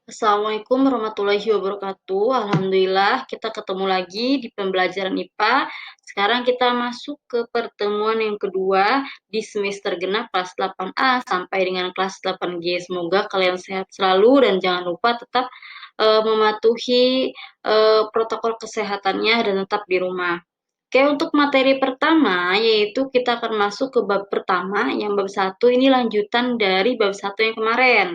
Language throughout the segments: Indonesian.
Assalamualaikum warahmatullahi wabarakatuh. Alhamdulillah kita ketemu lagi di pembelajaran IPA. Sekarang kita masuk ke pertemuan yang kedua di semester genap kelas 8A sampai dengan kelas 8G. Semoga kalian sehat selalu dan jangan lupa tetap mematuhi protokol kesehatannya dan tetap di rumah. Oke, untuk materi pertama yaitu kita akan masuk ke bab pertama, yang bab 1 ini lanjutan dari bab 1 yang kemarin,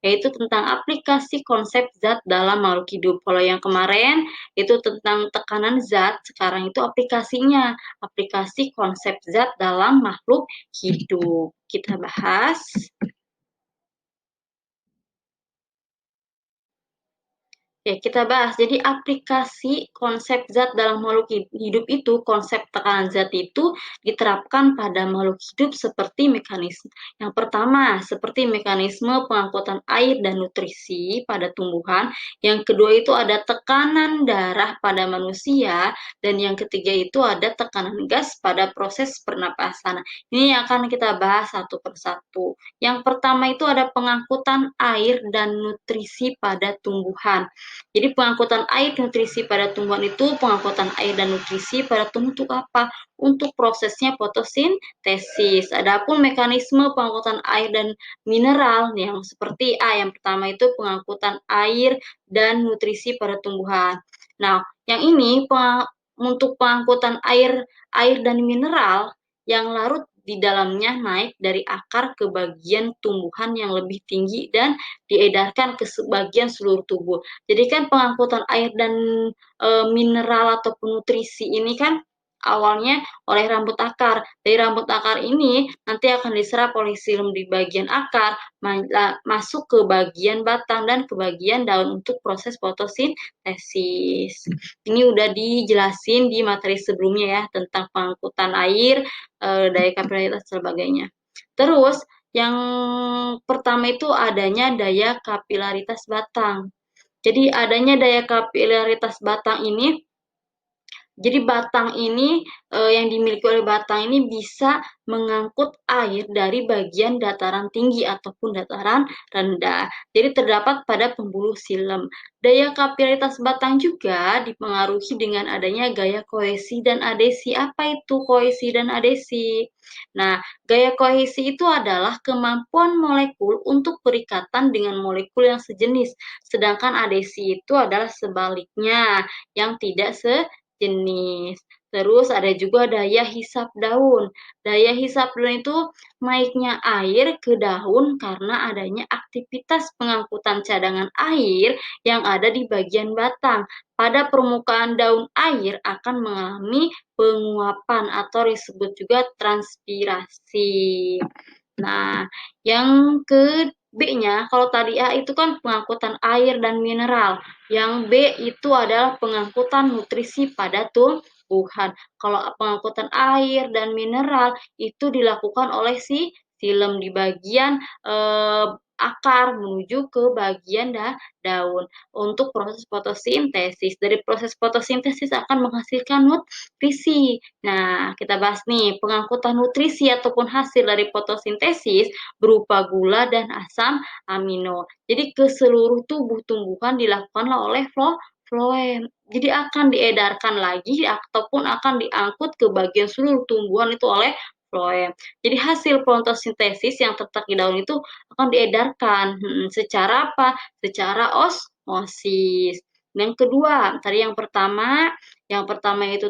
yaitu tentang aplikasi konsep zat dalam makhluk hidup. Kalau yang kemarin itu tentang tekanan zat, sekarang itu aplikasinya, aplikasi konsep zat dalam makhluk hidup. Kita bahas. Ya, kita bahas. Jadi aplikasi konsep zat dalam makhluk hidup itu, konsep tekanan zat itu diterapkan pada makhluk hidup seperti mekanisme. Yang pertama, seperti mekanisme pengangkutan air dan nutrisi pada tumbuhan. Yang kedua itu ada tekanan darah pada manusia. Dan yang ketiga itu ada tekanan gas pada proses pernapasan. Ini akan kita bahas satu persatu. Yang pertama itu ada pengangkutan air dan nutrisi pada tumbuhan. Jadi pengangkutan air nutrisi pada tumbuhan itu, pengangkutan air dan nutrisi pada tumbuh untuk apa? Untuk prosesnya fotosintesis. Adapun mekanisme pengangkutan air dan mineral yang seperti yang pertama itu pengangkutan air dan nutrisi pada tumbuhan. Nah, yang ini untuk pengangkutan air dan mineral yang larut di dalamnya naik dari akar ke bagian tumbuhan yang lebih tinggi dan diedarkan ke bagian seluruh tubuh. Jadi kan pengangkutan air dan mineral ataupun nutrisi ini kan awalnya oleh rambut akar. Dari rambut akar ini nanti akan diserap oleh silum di bagian akar, masuk ke bagian batang dan ke bagian daun untuk proses fotosintesis. Ini udah dijelasin di materi sebelumnya ya tentang pengangkutan air, daya kapilaritas dan sebagainya. Terus yang pertama itu adanya daya kapilaritas batang. Jadi adanya daya kapilaritas batang ini, jadi batang ini yang dimiliki oleh batang ini bisa mengangkut air dari bagian dataran tinggi ataupun dataran rendah. Jadi terdapat pada pembuluh silem. Daya kapilaritas batang juga dipengaruhi dengan adanya gaya kohesi dan adesi. Apa itu kohesi dan adesi? Nah, gaya kohesi itu adalah kemampuan molekul untuk berikatan dengan molekul yang sejenis. Sedangkan adesi itu adalah sebaliknya, yang tidak sejenis. Terus ada juga daya hisap daun. Daya hisap daun itu naiknya air ke daun karena adanya aktivitas pengangkutan cadangan air yang ada di bagian batang. Pada permukaan daun air akan mengalami penguapan atau disebut juga transpirasi. Nah, yang ke B-nya, kalau tadi A itu kan pengangkutan air dan mineral. Yang B itu adalah pengangkutan nutrisi pada tumbuhan. Kalau pengangkutan air dan mineral itu dilakukan oleh si silem di bagian akar menuju ke bagian daun untuk proses fotosintesis. Dari proses fotosintesis akan menghasilkan nutrisi. Nah, kita bahas nih, pengangkutan nutrisi ataupun hasil dari fotosintesis berupa gula dan asam amino. Jadi ke seluruh tubuh tumbuhan dilakukanlah oleh floem. Jadi akan diedarkan lagi ataupun akan diangkut ke bagian seluruh tumbuhan itu oleh floem. Jadi hasil fotosintesis yang terletak di daun itu akan diedarkan. Secara apa? Secara osmosis. Yang kedua, tadi yang pertama itu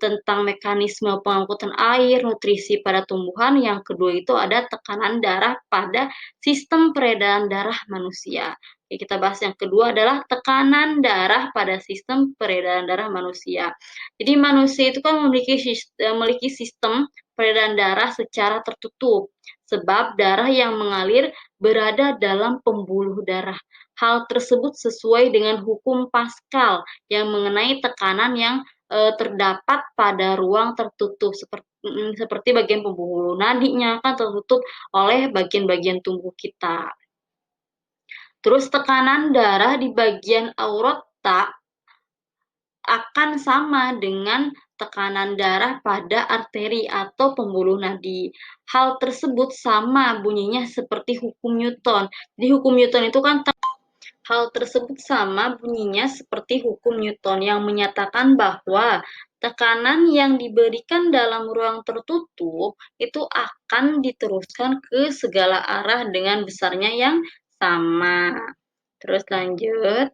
tentang mekanisme pengangkutan air, nutrisi pada tumbuhan. Yang kedua itu ada tekanan darah pada sistem peredaran darah manusia. Oke, kita bahas yang kedua adalah tekanan darah pada sistem peredaran darah manusia. Jadi manusia itu kan memiliki sistem peredaran darah secara tertutup, sebab darah yang mengalir berada dalam pembuluh darah. Hal tersebut sesuai dengan hukum Pascal yang mengenai tekanan yang terdapat pada ruang tertutup seperti bagian pembuluh nadinya kan tertutup oleh bagian-bagian tubuh kita. Terus tekanan darah di bagian aorta akan sama dengan tekanan darah pada arteri atau pembuluh nadi. Hal tersebut sama bunyinya seperti hukum Newton. Jadi hukum Newton itu kan Hal tersebut sama bunyinya seperti hukum Newton yang menyatakan bahwa tekanan yang diberikan dalam ruang tertutup itu akan diteruskan ke segala arah dengan besarnya yang sama. Terus lanjut.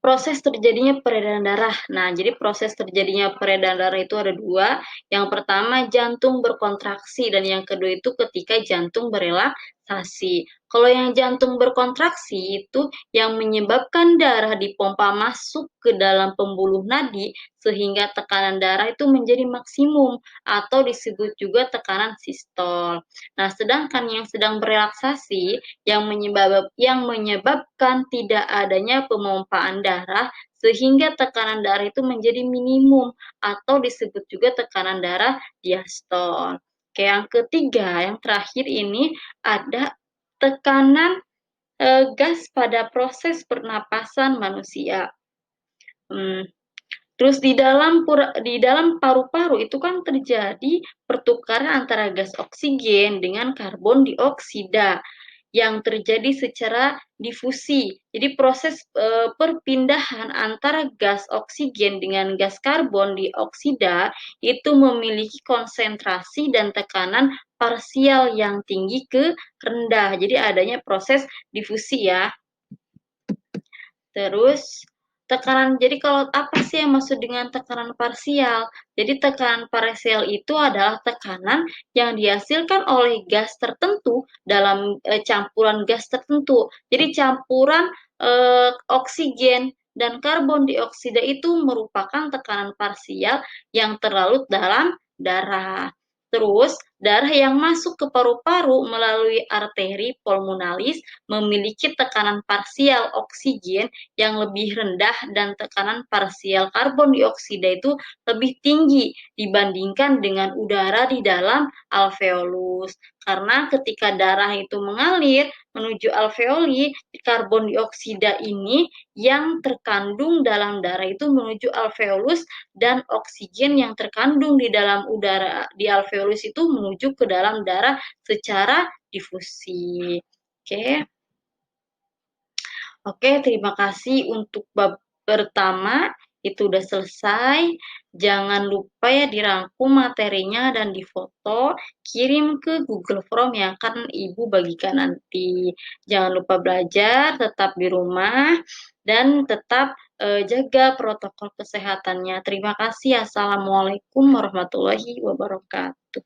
Proses terjadinya peredaran darah. Nah, jadi proses terjadinya peredaran darah itu ada dua. Yang pertama jantung berkontraksi dan yang kedua itu ketika jantung berelaksasi. Kalau yang jantung berkontraksi itu yang menyebabkan darah dipompa masuk ke dalam pembuluh nadi sehingga tekanan darah itu menjadi maksimum atau disebut juga tekanan sistol. Nah, sedangkan yang sedang berelaksasi yang menyebabkan tidak adanya pemompaan darah sehingga tekanan darah itu menjadi minimum atau disebut juga tekanan darah diastol. Oke, yang ketiga, yang terakhir ini ada tekanan gas pada proses pernapasan manusia. Terus di dalam paru-paru itu kan terjadi pertukaran antara gas oksigen dengan karbon dioksida yang terjadi secara difusi. Jadi proses perpindahan antara gas oksigen dengan gas karbon dioksida itu memiliki konsentrasi dan tekanan parsial yang tinggi ke rendah. Jadi adanya proses difusi ya. Terus jadi kalau apa sih yang maksud dengan tekanan parsial? Jadi tekanan parsial itu adalah tekanan yang dihasilkan oleh gas tertentu dalam campuran gas tertentu. Jadi campuran oksigen dan karbon dioksida itu merupakan tekanan parsial yang terlarut dalam darah. Terus, darah yang masuk ke paru-paru melalui arteri pulmonalis memiliki tekanan parsial oksigen yang lebih rendah dan tekanan parsial karbon dioksida itu lebih tinggi dibandingkan dengan udara di dalam alveolus. Karena ketika darah itu mengalir menuju alveoli, karbon dioksida ini yang terkandung dalam darah itu menuju alveolus dan oksigen yang terkandung di dalam udara di alveolus itu menuju ke dalam darah secara difusi. Oke. Oke, terima kasih untuk bab pertama. Itu udah selesai. Jangan lupa ya dirangkum materinya dan difoto, kirim ke Google Form yang akan Ibu bagikan nanti. Jangan lupa belajar, tetap di rumah, dan tetap jaga protokol kesehatannya. Terima kasih. Assalamualaikum warahmatullahi wabarakatuh.